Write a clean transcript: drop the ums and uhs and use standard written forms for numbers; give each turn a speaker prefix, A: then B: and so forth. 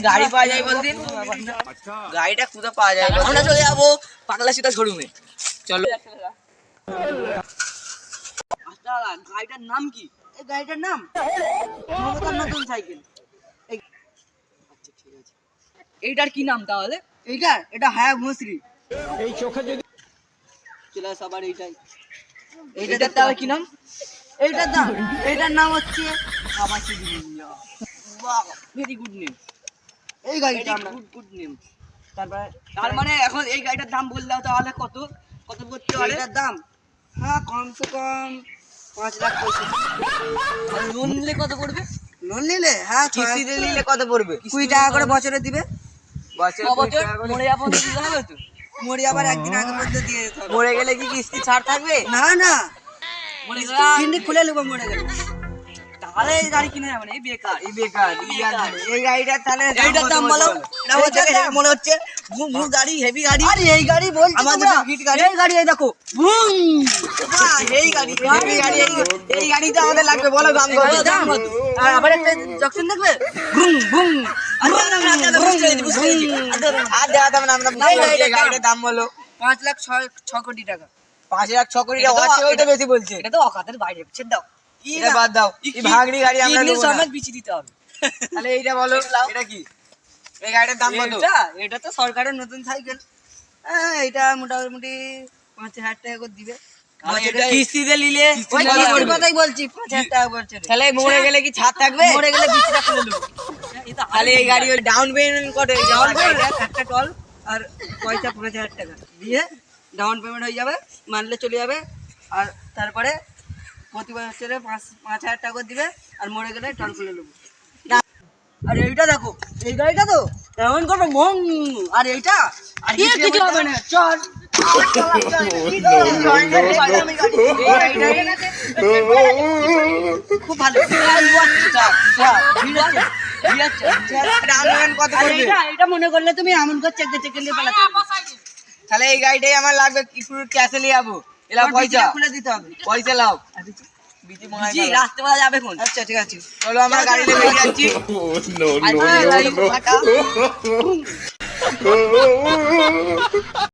A: গাড়ি পাওয়া যায় বলদিন, গাড়িটা কোথায় পাওয়া যায়? আমরা চলে যাবো পাগলা সীতা শোরুমে, চলো। আচ্ছা গাড়িটার নাম কি? এই গাড়িটার নাম নতুন সাইকেল। আচ্ছা ঠিক আছে, এইটার কি নাম তাহলে? এটা হায়াবুসা। এই চোখে যদি চলে সবার এইটাই, এইটার তাহলে কি নাম? এইটার নাম হচ্ছে ভেরি গুড নেম। এই গাড়িটা আমরা গুড নেম। তারপরে তার মানে এখন এই গাড়িটার দাম বললে তাহলে কত কত পড়তে পারে এটার দাম? হ্যাঁ কমসে কম 5 লাখ পয়সা। আর লোন নিলে কত পড়বে? লোন নিলে হ্যাঁ কিস্তিতে নিলে কত পড়বে? 20 টাকা করে বছরে দিবে। বছরে মরে যাবো দিতে হবে তো? মরে আবার একদিন আগে মধ্যে দিয়ে দিতে হবে। মরে গেলে কি কিস্তি ছাড় থাকবে? না না, কিস্তি খুলে নেবো মরে গেলে। তাহলে এই গাড়ি কিনে যাবে না, এই বেকার। এই গাড়িটা তাহলে এইটার দাম বলো। মনে হচ্ছে ভুম ভুম গাড়ি, হেভি গাড়ি। আরে এই গাড়ি বলছি আমাদের হিট গাড়ি। এই গাড়ি এই দেখো ভুম, এই গাড়ি হেভি গাড়ি। এই গাড়িটা আমাদের লাগবে, বলো দাম কত? আর আবার একটা জকশন দেখবে ভুম ভুম। আর দেওয়া যাবে না, আমরা গাড়িটার দাম বলো। 5,06 কোটি টাকা। 5,06 কোটি টাকা ওইটা বেশি বলছে। এটা তো অকাতের বাইরে, ছেড়ে দাও। এটা বাদ দাও, এই ভাগড়ি গাড়ি আমরা নেব না, বিচি দিতে হবে। তাহলে এইটা বলো, এটা কি? এই গাড়িটার দাম কত? এটা তো সরকারের নতুন সাইকেল। হ্যাঁ এটা মোটামুটি 5,000 টাকা করে দিবে। কিস্তিতে নিলে ওই কিস্তির কথাই বলছি, 5,000 টাকা বলছে। তাহলে মরে গেলে কি ছাড় থাকবে? মরে গেলে 20 টাকা করে নেব। তাহলে এই গাড়ি ওই ডাউন পেমেন্ট কত? ডাউন পেমেন্ট একটা টল আর পয়সা 5,000 টাকা দিয়ে ডাউন পেমেন্ট হয়ে যাবে, মানলে চলে যাবে। আর তারপরে প্রতি বছরে 5,000 টাকা দিবে, আর মরে গেলে টল খুলে নেবো। আর এইটা দেখো, এই গাড়িটা তো এমন করবো মং। আর এইটা আর কিছু হবে না, চল। খুব ভালো। এটা মনে করলে তুমি এমন করে চেক নিয়ে পালাতে। তাহলে এই গাড়িটাই আমার লাগবে, একটু ক্যাশে নিয়ে যাবো। এলাও পয়সা খুলে দিতে হবে, পয়সা লাও। রাস্তে বলা যাবে কোন? আচ্ছা ঠিক আছে, চলো আমরা গাড়ি নিয়ে বেরিয়ে যাচ্ছি।